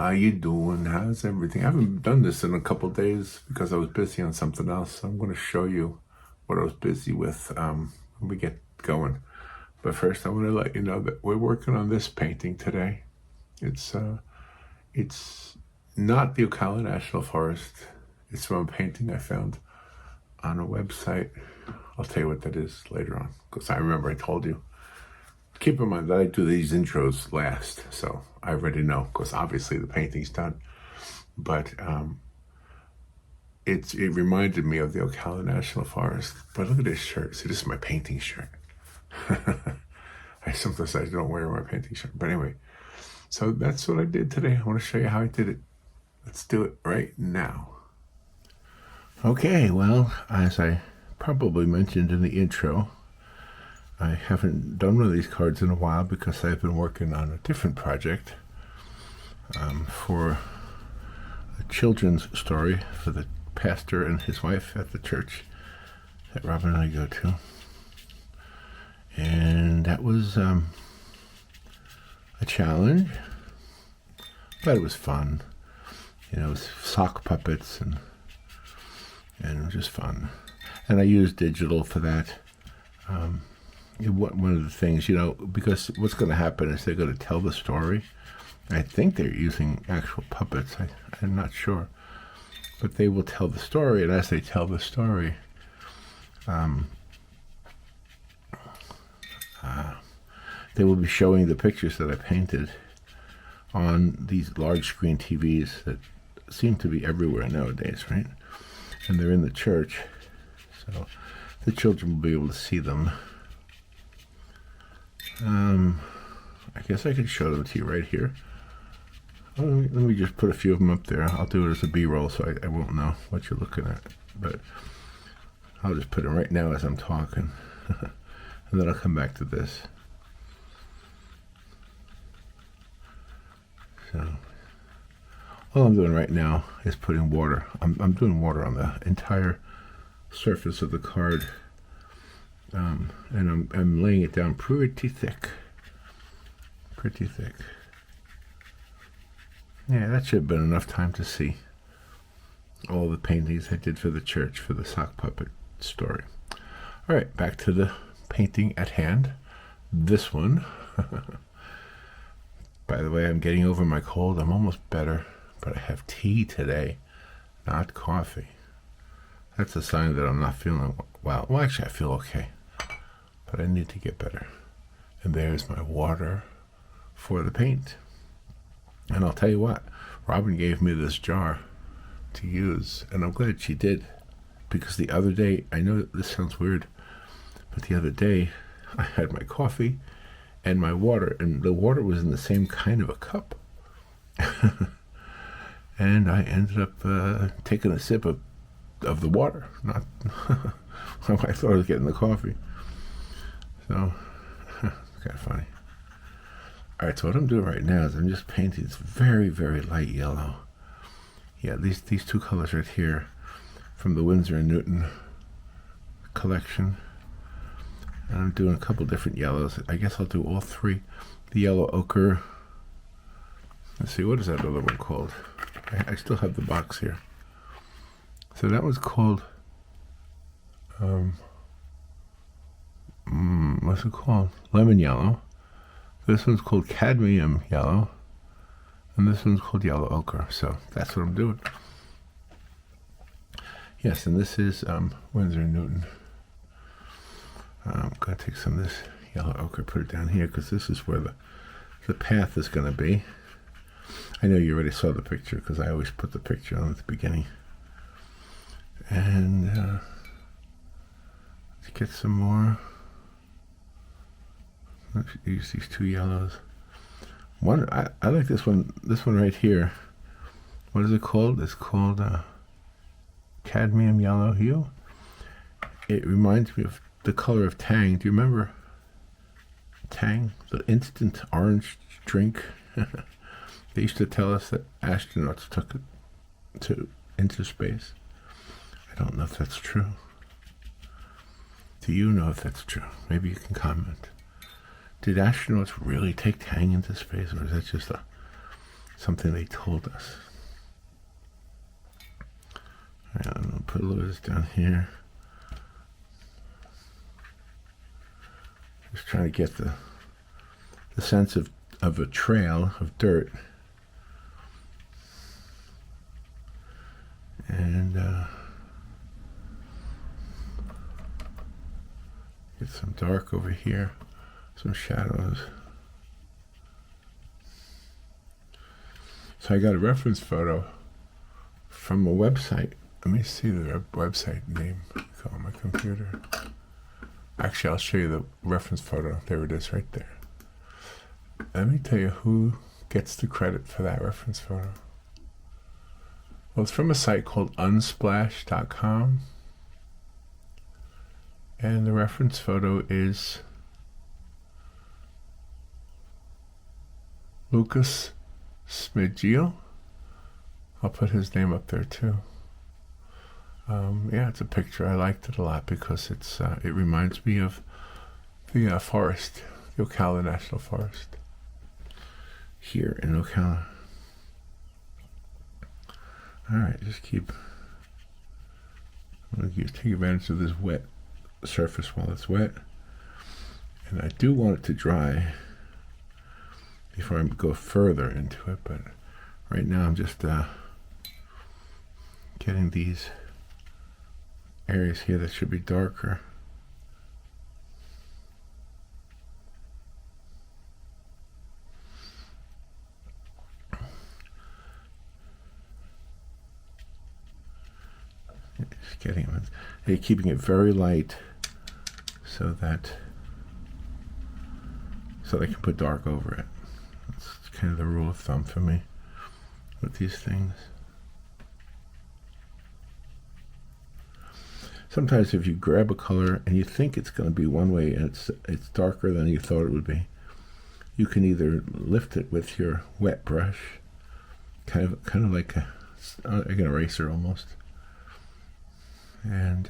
How you doing? How's everything? I haven't done this in a couple days because I was busy on something else. So I'm going to show you what I was busy with when we get going. But first, I want to let you know that we're working on this painting today. It's not the Ocala National Forest. It's from a painting I found on a website. I'll tell you what that is later on because I remember I told you. Keep in mind that I do these intros last, so I already know because obviously the painting's done. But it reminded me of the Ocala National Forest. But look at this shirt. See, this is my painting shirt. I sometimes don't wear my painting shirt. But anyway, so that's what I did today. I want to show you how I did it. Let's do it right now. Okay, well, as I probably mentioned in the intro, I haven't done one of these cards in a while because I've been working on a different project for a children's story for the pastor and his wife at the church that Robin and I go to. And that was a challenge, but it was fun. You know, it was sock puppets and it was just fun. And I used digital for that. One of the things, you know, because what's going to happen is they're going to tell the story. I think they're using actual puppets. I'm not sure. But they will tell the story, and as they tell the story, they will be showing the pictures that I painted on these large screen TVs that seem to be everywhere nowadays, right? And they're in the church, so the children will be able to see them. I guess I could show them to you right here. Let me just put a few of them up there. I'll do it as a B-roll so I won't know what you're looking at. But I'll just put them right now as I'm talking. And then I'll come back to this. So all I'm doing right now is putting water. I'm doing water on the entire surface of the card. And I'm laying it down pretty thick. Pretty thick. Yeah, that should have been enough time to see all the paintings I did for the church for the sock puppet story. All right, back to the painting at hand. This one. By the way, I'm getting over my cold. I'm almost better, but I have tea today, not coffee. That's a sign that I'm not feeling well. Well, actually, I feel okay. But I need to get better. And there's my water for the paint. And I'll tell you what, Robin gave me this jar to use, and I'm glad she did, because the other day, I know this sounds weird, but the other day I had my coffee and my water, and the water was in the same kind of a cup. And I ended up taking a sip of the water, not I thought I was getting the coffee. So, it's kind of funny. All right, so what I'm doing right now is I'm just painting this very, very light yellow. Yeah, these two colors right here from the Winsor Newton collection. And I'm doing a couple different yellows. I guess I'll do all three. The yellow ochre. Let's see, what is that other one called? I still have the box here. So that was called... what's it called? Lemon yellow. This one's called cadmium yellow, and this one's called yellow ochre. So that's what I'm doing. Yes, and this is Winsor Newton. I'm going to take some of this yellow ochre, put it down here, because this is where the path is going to be. I know you already saw the picture, because I always put the picture on at the beginning. And let's get some more. Let's use these two yellows. One, I like this one right here. What is it called? It's called cadmium yellow hue. It reminds me of the color of Tang. Do you remember Tang, the instant orange drink? They used to tell us that astronauts took it into space. I don't know if that's true. Do you know if that's true? Maybe you can comment. Did astronauts really take Tang into space, or is that just something they told us. All right, I'm going to put a little of this down here. Just trying to get the sense of a trail of dirt. And get some dark over here, some shadows. So I got a reference photo from a website. Let me see the website name on my computer. Actually, I'll show you the reference photo. There it is right there. Let me tell you who gets the credit for that reference photo. Well, it's from a site called unsplash.com. And the reference photo is Lucas Smigil. I'll put his name up there too. Yeah, it's a picture. I liked it a lot because it reminds me of the forest, the Ocala National Forest here in Ocala. All right, just keep. I'm going to take advantage of this wet surface while it's wet, and I do want it to dry before I go further into it. But right now, I'm just getting these areas here that should be darker. Just getting it, keeping it very light, so that I can put dark over it. That's kind of the rule of thumb for me with these things. Sometimes if you grab a color and you think it's going to be one way and it's darker than you thought it would be, you can either lift it with your wet brush, kind of like an eraser almost, and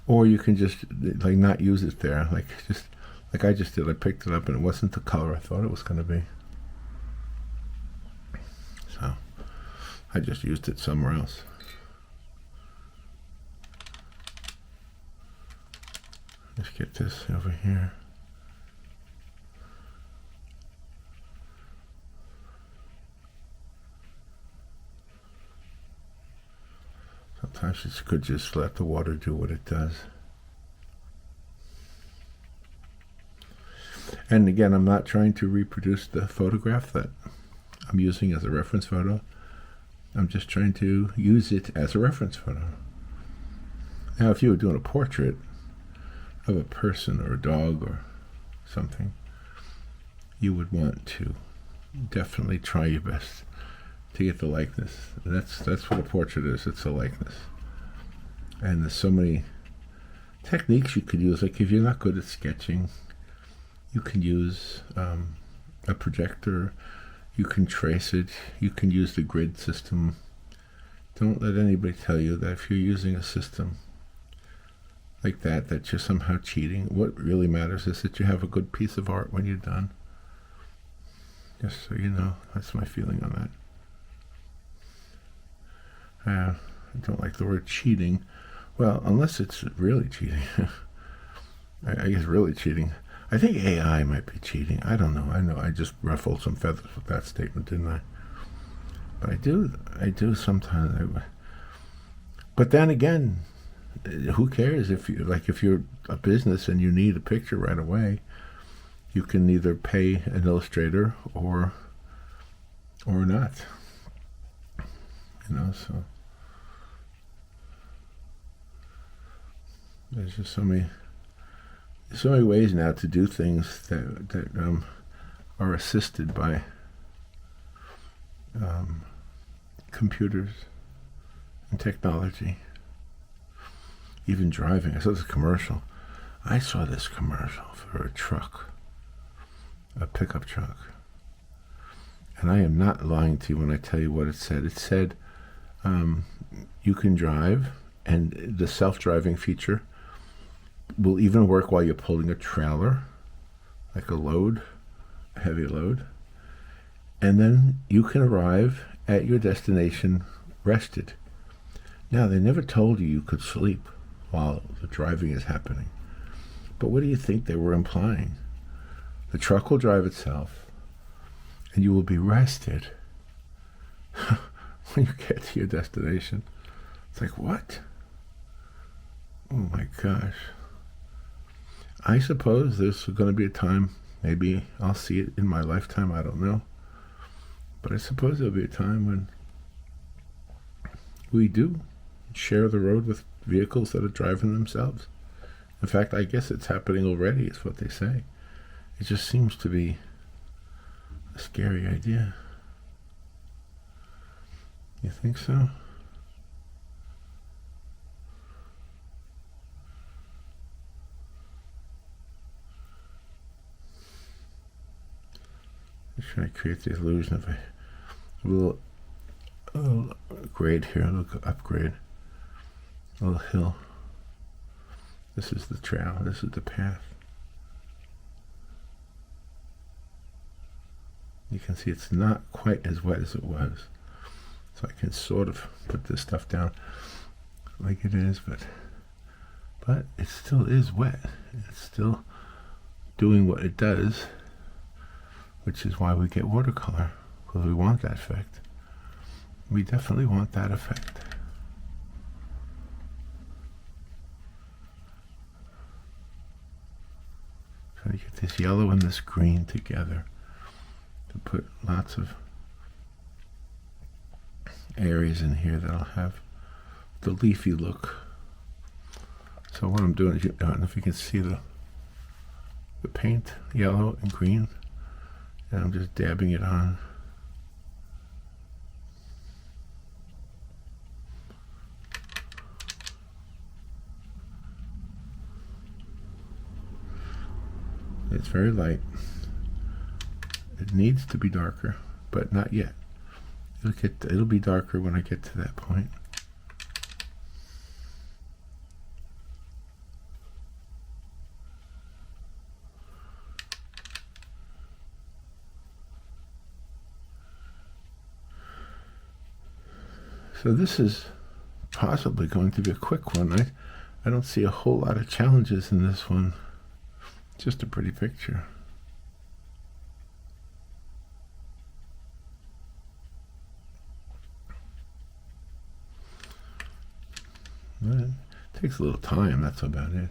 or you can just like not use it there, like I just did. I picked it up and it wasn't the color I thought it was going to be, so I just used it somewhere else. Let's get this over here. Sometimes it's good just let the water do what it does. And again, I'm not trying to reproduce the photograph that I'm using as a reference photo. I'm just trying to use it as a reference photo. Now, if you were doing a portrait of a person or a dog or something, you would want to definitely try your best to get the likeness. That's what a portrait is. It's a likeness. And there's so many techniques you could use. Like if you're not good at sketching, you can use a projector. You can trace it. You can use the grid system. Don't let anybody tell you that if you're using a system like that you're somehow cheating. What really matters is that you have a good piece of art when you're done. Just so you know, that's my feeling on that. I don't like the word cheating. Well, unless it's really cheating. I guess really cheating. I think AI might be cheating. I don't know. I know I just ruffled some feathers with that statement, didn't I? But I do sometimes. But then again, who cares if you're a business and you need a picture right away, you can either pay an illustrator or not. So there's just so many ways now to do things that are assisted by computers and technology. Even driving. I saw this commercial. For a truck, a pickup truck. And I am not lying to you when I tell you what it said. It said you can drive, and the self-driving feature will even work while you're pulling a trailer, like a heavy load. and then you can arrive at your destination rested. Now, they never told you you could sleep while the driving is happening. But what do you think they were implying? The truck will drive itself, and you will be rested when you get to your destination. It's like, what? Oh my gosh. I suppose there's going to be a time, maybe I'll see it in my lifetime, I don't know. But I suppose there'll be a time when we do share the road with vehicles that are driving themselves. In fact, I guess it's happening already, is what they say. It just seems to be a scary idea. You think so? I'm trying to create the illusion of a little grade here, a little upgrade, a little hill. This is the trail, this is the path. You can see it's not quite as wet as it was. So I can sort of put this stuff down like it is, but it still is wet. It's still doing what it does, which is why we get watercolor, because we want that effect. We definitely want that effect. Try to get this yellow and this green together to put lots of areas in here that'll have the leafy look. So what I'm doing is, I don't know if you can see the paint, yellow and green, and I'm just dabbing it on. It's very light. It needs to be darker, but not yet. It'll be darker when I get to that point. So this is possibly going to be a quick one. I don't see a whole lot of challenges in this one. Just a pretty picture. It takes a little time, that's about it.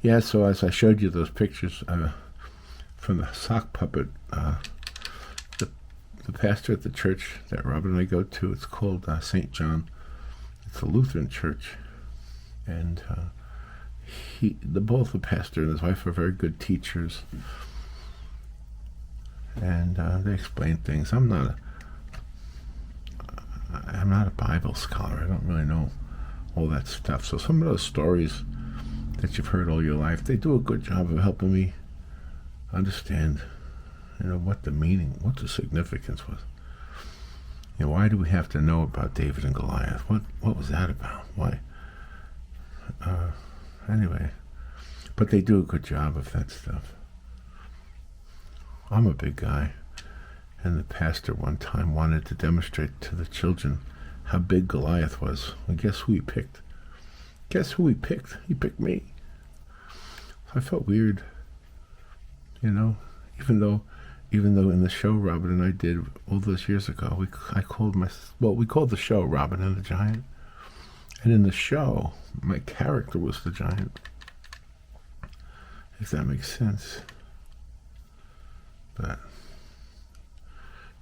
Yeah, so as I showed you those pictures from the sock puppet, the pastor at the church that Robin and I go to, it's called St. John. It's a Lutheran church. And both the pastor and his wife are very good teachers. And they explain things. I'm not a Bible scholar. I don't really know all that stuff. So some of those stories that you've heard all your life, they do a good job of helping me understand, what the meaning, what the significance was. Why do we have to know about David and Goliath? What was that about? Why? Anyway, but they do a good job of that stuff. I'm a big guy, and the pastor one time wanted to demonstrate to the children how big Goliath was. Well, guess who he picked? Guess who he picked? He picked me. So I felt weird, even though in the show Robin and I did all those years ago, we called the show Robin and the Giant. And in the show, my character was the giant. If that makes sense. But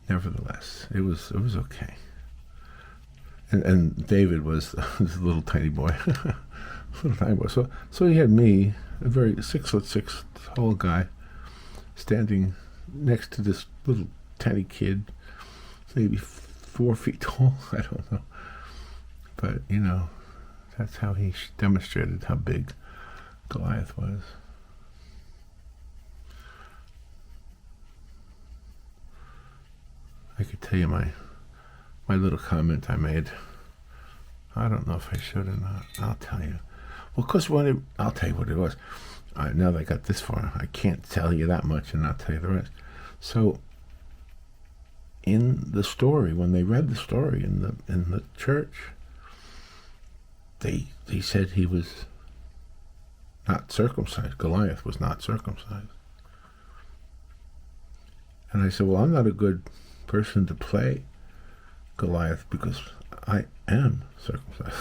nevertheless, it was okay. And David was this little tiny boy. So he had me, a very 6'6" tall guy, standing next to this little tiny kid, maybe 4 feet tall. I don't know. But, that's how he demonstrated how big Goliath was. I could tell you my little comment I made. I don't know if I should or not. I'll tell you. Well, because I'll tell you what it was. Now that I got this far, I can't tell you that much and not tell you the rest. So, in the story, when they read the story in the church, they said he was not circumcised. Goliath was not circumcised. And I said, well, I'm not a good person to play Goliath because I am circumcised.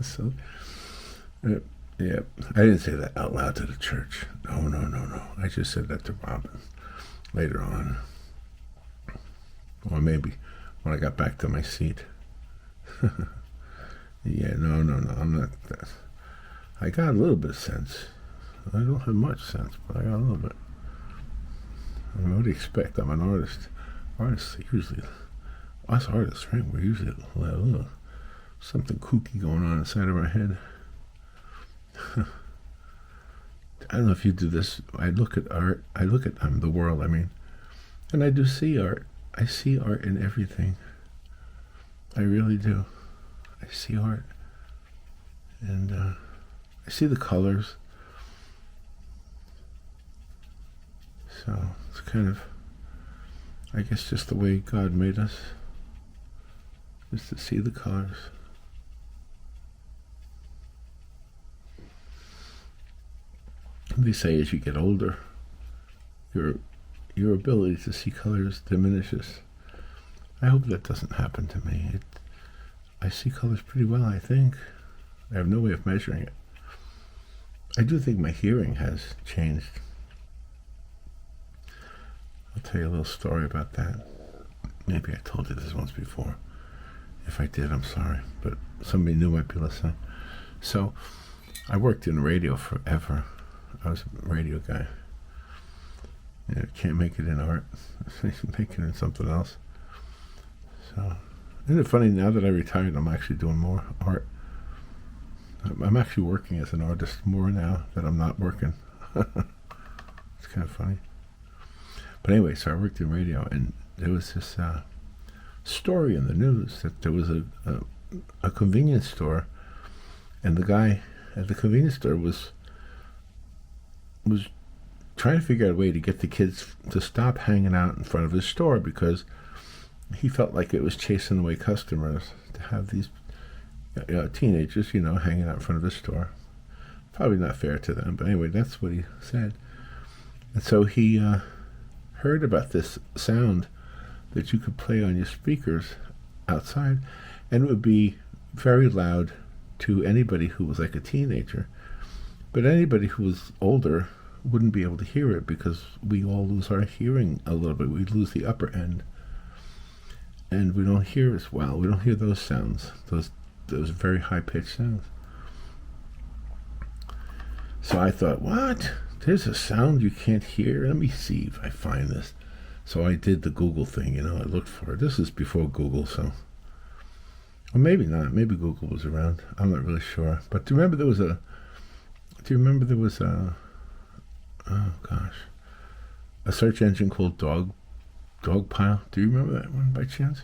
So, yeah, I didn't say that out loud to the church. No. I just said that to Robin later on. Or maybe when I got back to my seat. Yeah, no, I'm not that. I got a little bit of sense. I don't have much sense, but I got a little bit. I mean, what do you expect? I'm an artist. Artists usually, us artists, right? We're usually something kooky going on inside of our head. I don't know if you do this. I look at art. I look at the world. I mean, and I do see art. I see art in everything. I really do. I see art, and I see the colors. So it's kind of, I guess, just the way God made us, is to see the colors. They say as you get older, your ability to see colors diminishes. I hope that doesn't happen to me. I see colors pretty well, I think. I have no way of measuring it. I do think my hearing has changed. I'll tell you a little story about that. Maybe I told you this once before. If I did, I'm sorry. But somebody new might be listening. So, I worked in radio forever. I was a radio guy. You can't make it in art. Make it in something else. So, isn't it funny, now that I retired, I'm actually doing more art. I'm actually working as an artist more now that I'm not working. It's kind of funny. But anyway, so I worked in radio, and there was this story in the news that there was a convenience store, and the guy at the convenience store was trying to figure out a way to get the kids to stop hanging out in front of his store, because he felt like it was chasing away customers to have these teenagers, hanging out in front of his store. Probably not fair to them, but anyway, that's what he said. And so he heard about this sound that you could play on your speakers outside, and it would be very loud to anybody who was like a teenager. But anybody who was older wouldn't be able to hear it, because we all lose our hearing a little bit. We lose the upper end. And we don't hear as well. We don't hear those sounds, those very high-pitched sounds. So I thought, what? There's a sound you can't hear? Let me see if I find this. So I did the Google thing, I looked for it. This is before Google, so... Or maybe not. Maybe Google was around. I'm not really sure. But do you remember there was a... Oh, gosh. A search engine called Dogpile. Do you remember that one by chance?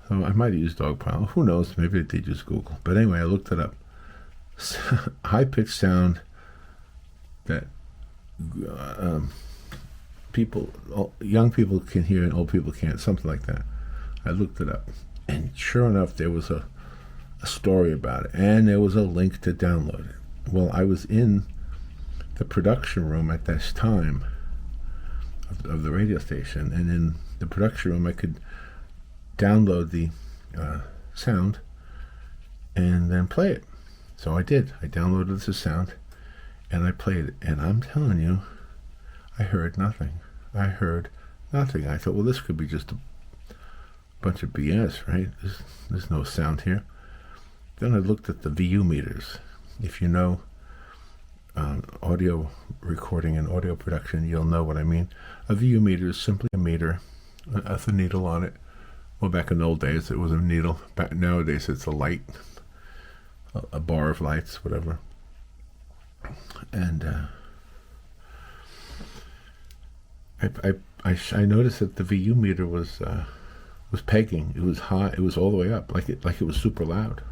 So I might have used Dogpile. Who knows? Maybe I did use Google. But anyway, I looked it up. High-pitched sound that young people can hear and old people can't. Something like that. I looked it up. And sure enough, there was a story about it. And there was a link to download it. Well, I was in the production room at this time of the radio station, and in the production room I could download the sound and then play it. So I did. I downloaded the sound and I played it, and I'm telling you, I heard nothing. I thought, well, this could be just a bunch of BS, right? There's no sound here. Then I looked at the VU meters. If you know audio recording and audio production, you'll know what I mean. A VU meter is simply a meter with a needle on it. Well, back in the old days, it was a needle. Nowadays, it's a light, a bar of lights, whatever. And I noticed that the VU meter was pegging. It was high. It was all the way up, like it was super loud.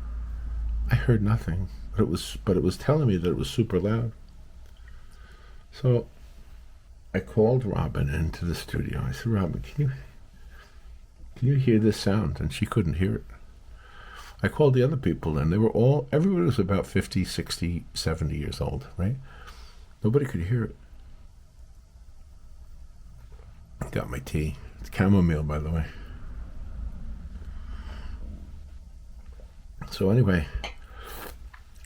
I heard nothing, but it was telling me that it was super loud. So I called Robin into the studio. I said, Robin, can you hear this sound? And she couldn't hear it. I called the other people in. They were everybody was about 50, 60, 70 years old, right? Nobody could hear it. Got my tea. It's chamomile, by the way. So anyway,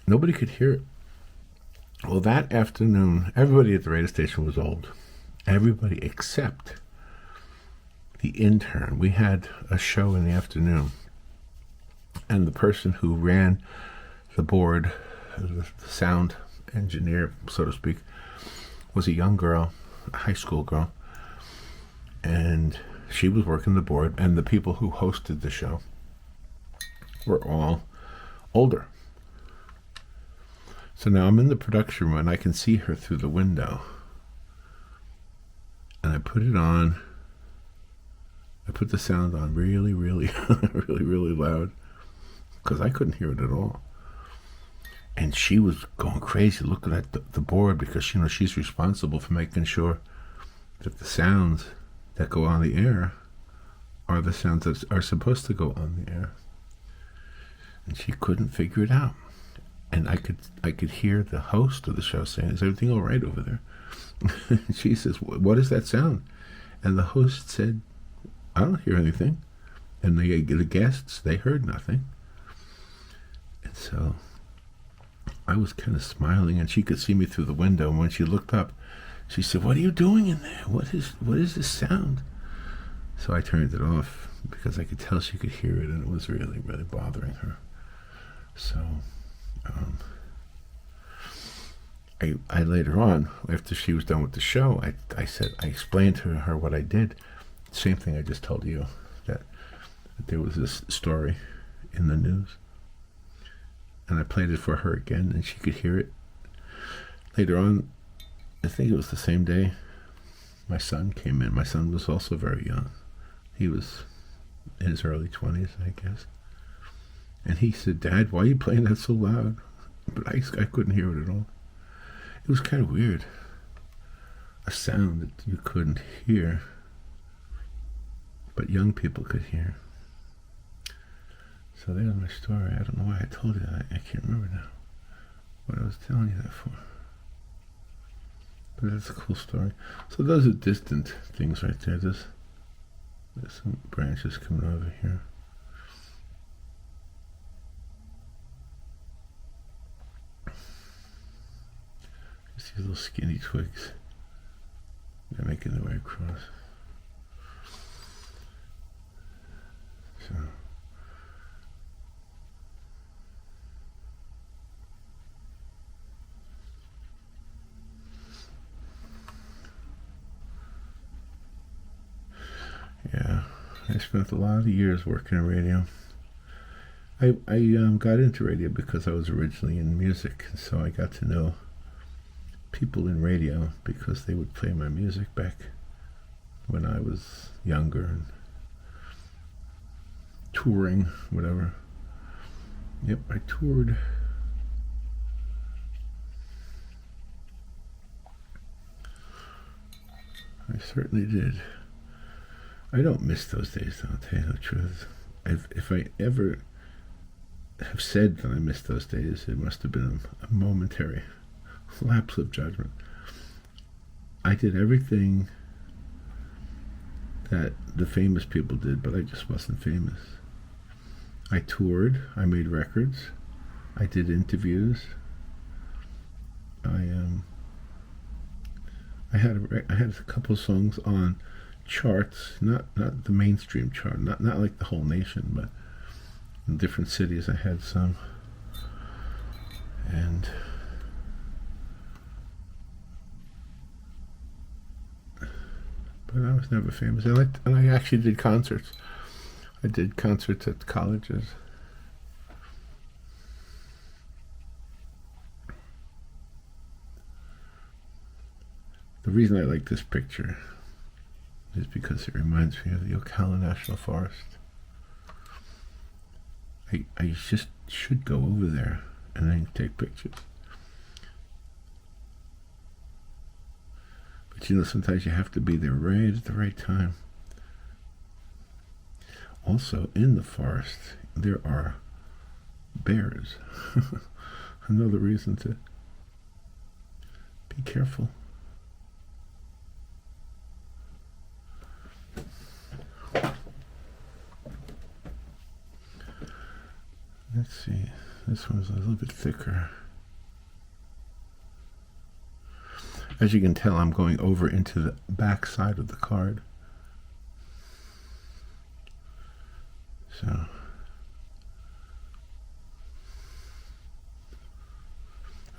nobody could hear it. Well, that afternoon, everybody at the radio station was old. Everybody except the intern. We had a show in the afternoon, and the person who ran the board, the sound engineer, so to speak, was a young girl, a high school girl, and she was working the board, and the people who hosted the show were all older. So now I'm in the production room and I can see her through the window. And I put it on. I put the sound on really, really, really, really loud because I couldn't hear it at all. And she was going crazy looking at the board because, she's responsible for making sure that the sounds that go on the air are the sounds that are supposed to go on the air. And she couldn't figure it out. And I could hear the host of the show saying, "Is everything all right over there?" She says, "What is that sound?" And the host said, "I don't hear anything." And the guests, they heard nothing. And so I was kind of smiling, and she could see me through the window. And when she looked up, she said, "What are you doing in there? What is this sound?" So I turned it off because I could tell she could hear it, and it was really, really bothering her. So I later on, after she was done with the show, I explained to her what I did. Same thing I just told you, that there was this story in the news. And I played it for her again, and she could hear it. Later on, I think it was the same day, my son came in. My son was also very young. He was in his early 20s, I guess. And he said, "Dad, why are you playing that so loud?" But I couldn't hear it at all. It was kind of weird. A sound that you couldn't hear, but young people could hear. So there's my story. I don't know why I told you that. I can't remember now what I was telling you that for. But that's a cool story. So those are distant things right there. There's some branches coming over here. Just these little skinny twigs. They're making their way across. So yeah, I spent a lot of years working in radio. I got into radio because I was originally in music, so I got to know people in radio because they would play my music back when I was younger and touring, whatever. Yep, I toured. I certainly did. I don't miss those days, I'll tell you the truth. If I ever have said that I miss those days, it must have been a momentary lapse of judgment. I did everything that the famous people did, but I just wasn't famous. I toured, I made records, I did interviews. I had a couple of songs on charts, not the mainstream chart, not like the whole nation, but in different cities I had some. But I was never famous. And I actually did concerts. I did concerts at colleges. The reason I like this picture is because it reminds me of the Ocala National Forest. I just should go over there and then take pictures. sometimes you have to be there right at the right time. Also, in the forest, there are bears. Another reason to be careful. Let's see, this one's a little bit thicker. As you can tell, I'm going over into the back side of the card. So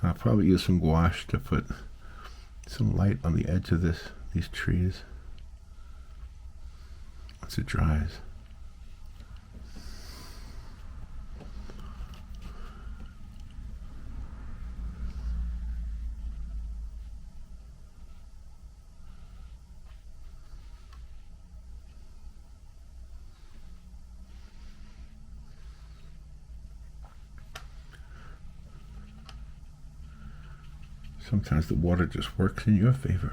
I'll probably use some gouache to put some light on the edge of these trees once it dries. Sometimes the water just works in your favor.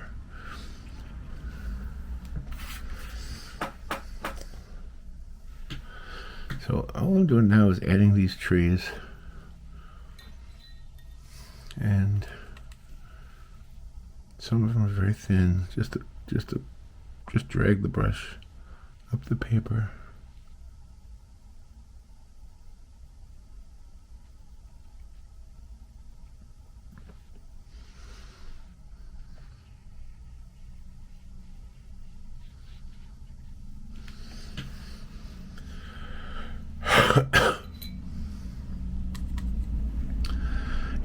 So all I'm doing now is adding these trees, and some of them are very thin. Just drag the brush up the paper.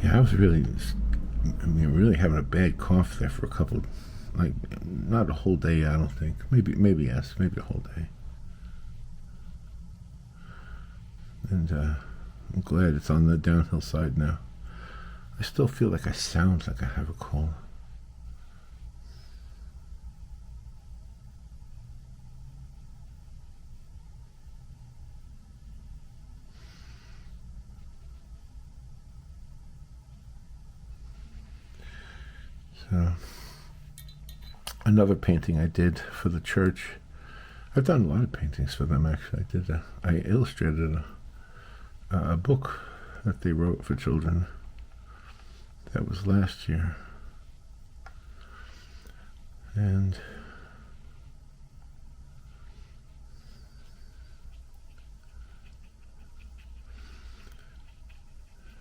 Yeah, I was really having a bad cough there for a couple, like, not a whole day, I don't think. Maybe yes, maybe a whole day. And I'm glad it's on the downhill side now. I still feel like I sound like I have a cold. So, another painting I did for the church. I've done a lot of paintings for them, actually. I illustrated a book that they wrote for children. That was last year. And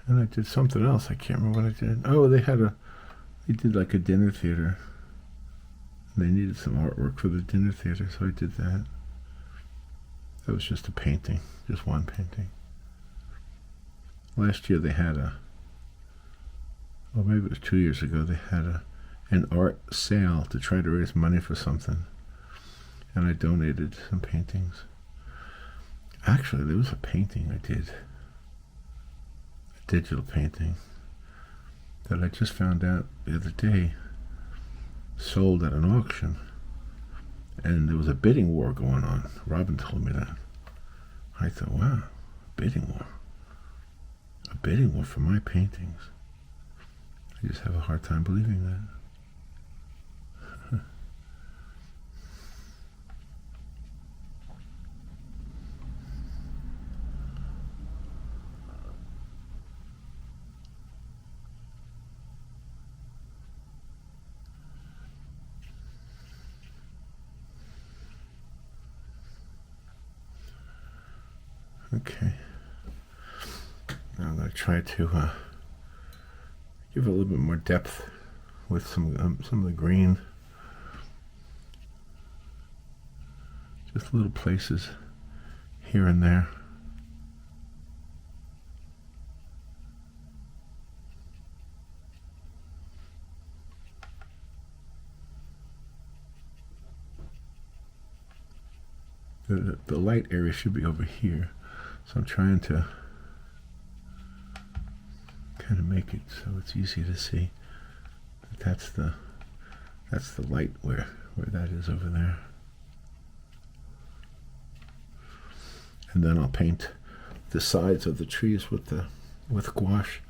I did something else. I can't remember what I did. Oh, they did like a dinner theater. They needed some artwork for the dinner theater, so I did that. That was just a painting, just one painting. Last year they had or maybe it was 2 years ago, they had an art sale to try to raise money for something. And I donated some paintings. Actually, there was a painting I did, a digital painting, that I just found out the other day sold at an auction, and there was a bidding war going on. Robin told me that. I thought, wow, bidding war. A bidding war for my paintings. I just have a hard time believing that. Okay, now I'm going to try to give it a little bit more depth with some of the green. Just little places here and there. The light area should be over here. So I'm trying to kind of make it so it's easy to see. That's the light where that is over there. And then I'll paint the sides of the trees with gouache.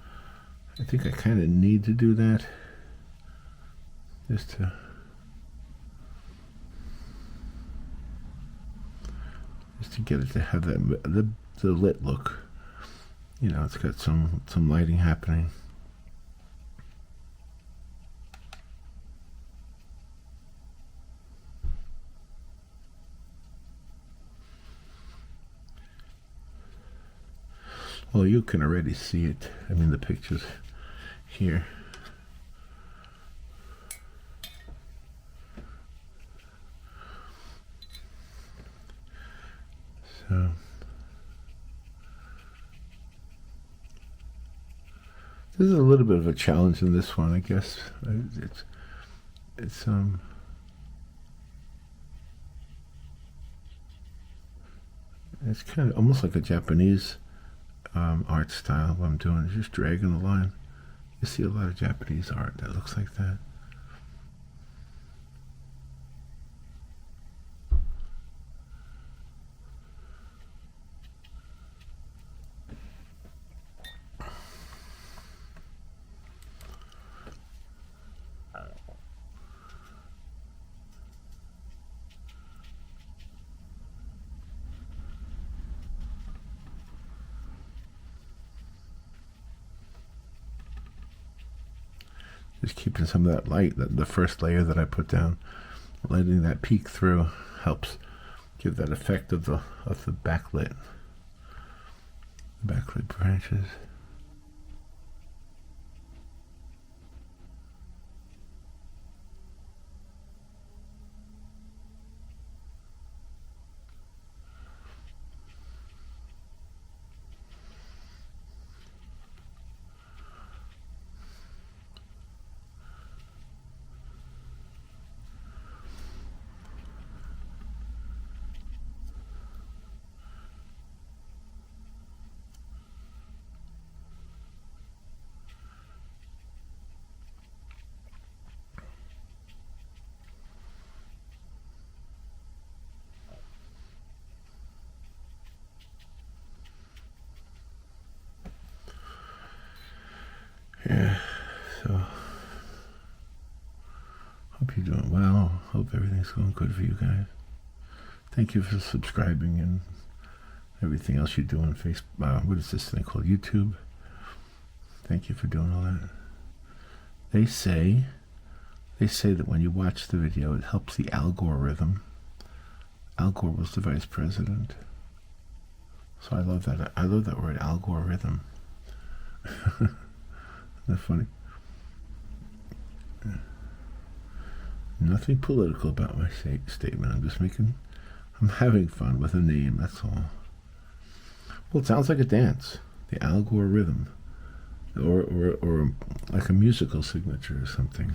I think I kind of need to do that just to just to get it to have that the lit look. You know, it's got some lighting happening. Well, you can already see it. I mean, the pictures here. So this is a little bit of a challenge in this one, I guess. It's kind of almost like a Japanese art style. What I'm doing is just dragging the line. You see a lot of Japanese art that looks like that. Just keeping some of that light, the first layer that I put down, letting that peek through helps give that effect of the backlit branches. Yeah, so hope you're doing well. Hope everything's going good for you guys. Thank you for subscribing and everything else you do on Facebook. What is this thing called? YouTube. Thank you for doing all that. They say that when you watch the video, it helps the algorithm. Al Gore was the vice president. So I love that. I love that word, algorithm. Isn't that funny? Nothing political about my statement. I'm having fun with a name, that's all. Well, it sounds like a dance. The Al Gore rhythm. Or like a musical signature or something.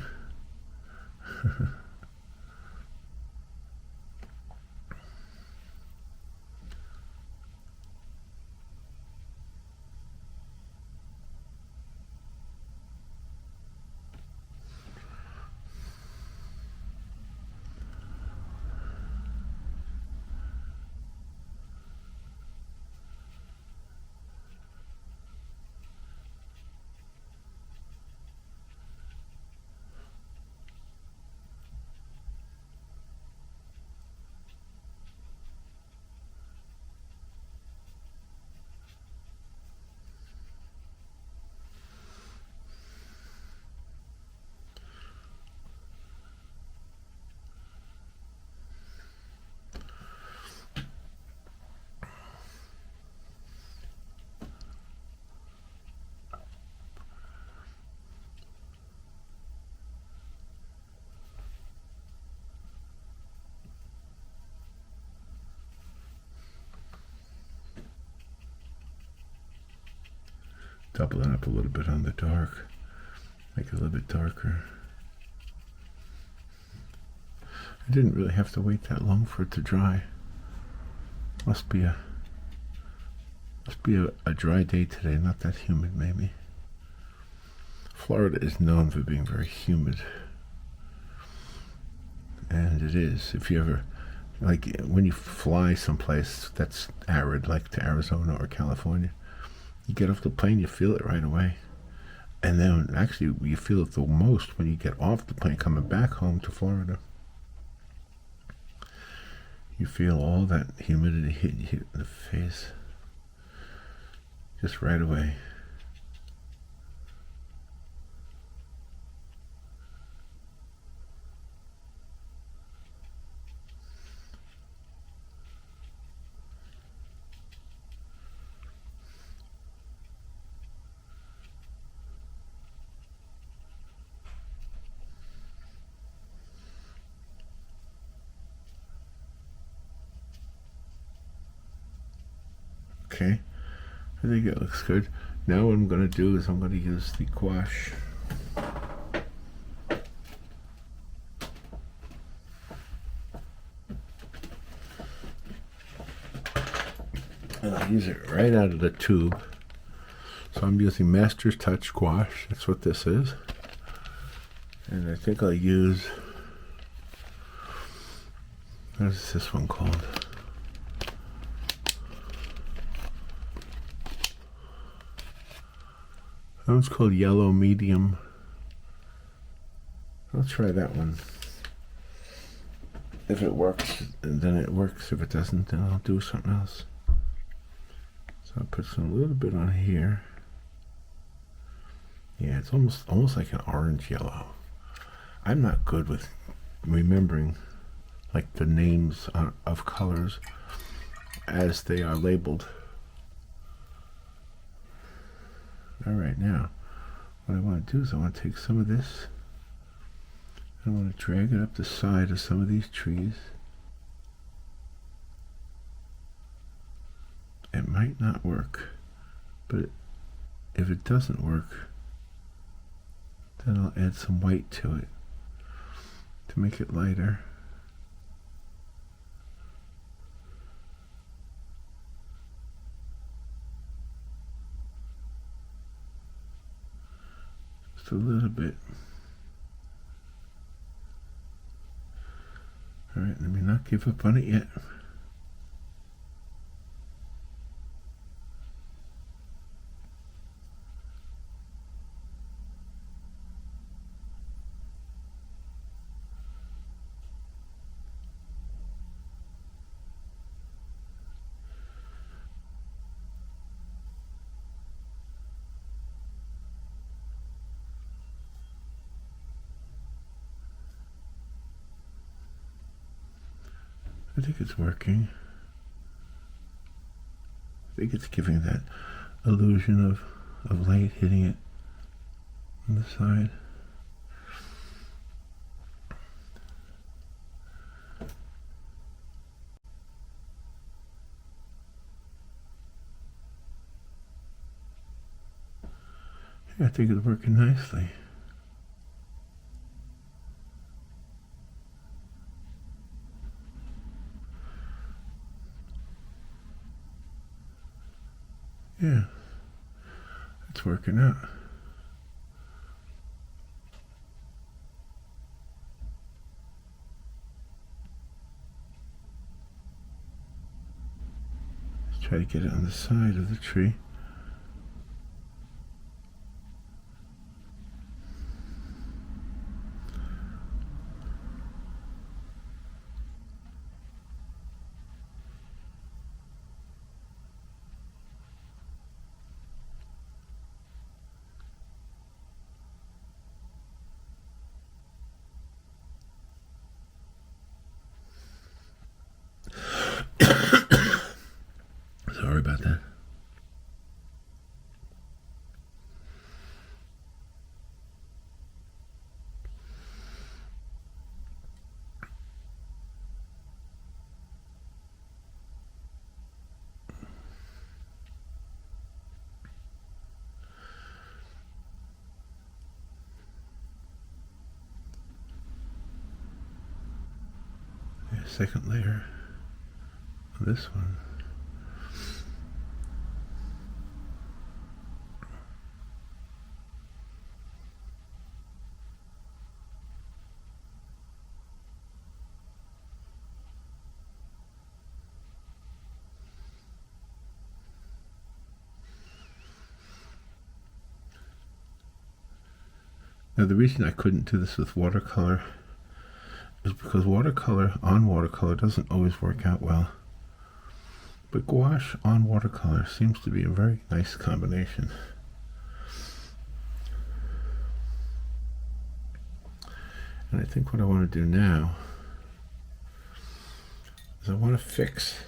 Double it up a little bit on the dark. Make it a little bit darker. I didn't really have to wait that long for it to dry. Must be a dry day today, not that humid maybe. Florida is known for being very humid. And it is. If you ever, like when you fly someplace that's arid, like to Arizona or California, you get off the plane, you feel it right away. And then actually you feel it the most when you get off the plane coming back home to Florida. You feel all that humidity hitting you in the face just right away. Okay, I think it looks good. Now what I'm going to do is I'm going to use the gouache. And I'll use it right out of the tube. So I'm using Master's Touch gouache. That's what this is. And I think I'll use, what is this one called? That one's called Yellow Medium. I'll try that one. If it works, then it works. If it doesn't, then I'll do something else. So I'll put a little bit on here. Yeah, it's almost like an orange yellow. I'm not good with remembering like the names of colors as they are labeled. All right, now what I want to do is I want to take some of this. I want to drag it up the side of some of these trees. It might not work, but if it doesn't work, then I'll add some white to it to make it lighter. Just a little bit. All right, let me not give up on it yet. I think it's working. I think it's giving that illusion of light hitting it on the side. Yeah, I think it's working nicely. Yeah, it's working out. Let's try to get it on the side of the tree. Sorry about that. Yeah, second layer on this one. Now the reason I couldn't do this with watercolor is because watercolor on watercolor doesn't always work out well. But gouache on watercolor seems to be a very nice combination. And I think what I want to do now is I want to fix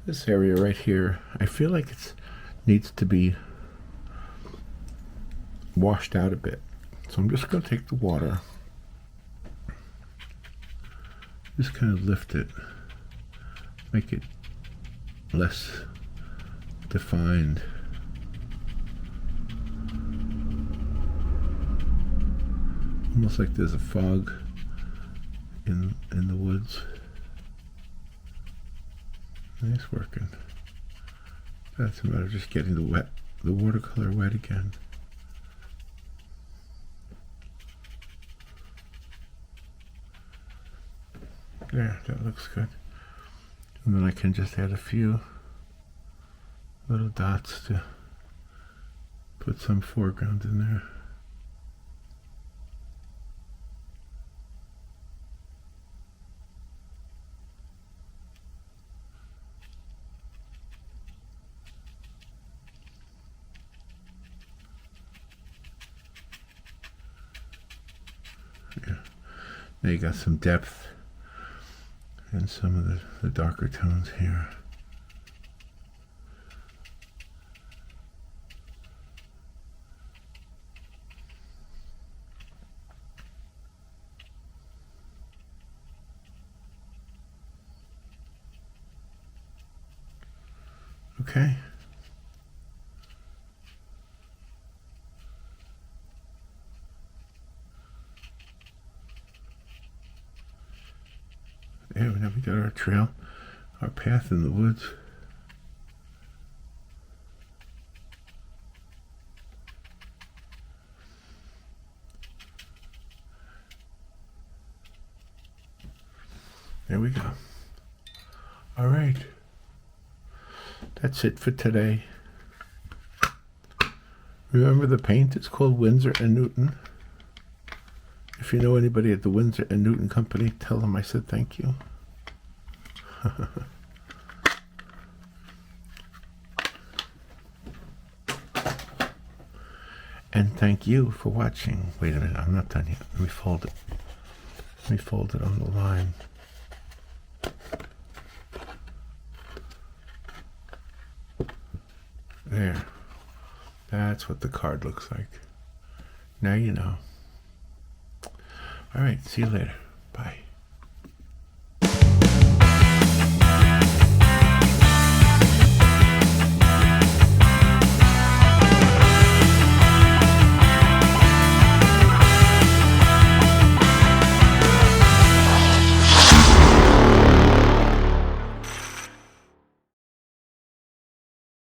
this area right here. I feel like it needs to be washed out a bit. So I'm just going to take the water, just kind of lift it, make it less defined. Almost like there's a fog in the woods. Nice working. That's a matter of just getting the watercolor wet again. There, that looks good. And then I can just add a few little dots to put some foreground in there. Yeah. Now you got some depth and some of the darker tones here. Okay. Yeah, now we got our trail, our path in the woods. There we go. All right. That's it for today. Remember, the paint is called Winsor Newton. If you know anybody at the Winsor Newton Company, tell them I said thank you. And thank you for watching. Wait a minute, I'm not done yet. Let me fold it. Let me fold it on the line. There. That's what the card looks like. Now you know. All right, see you later.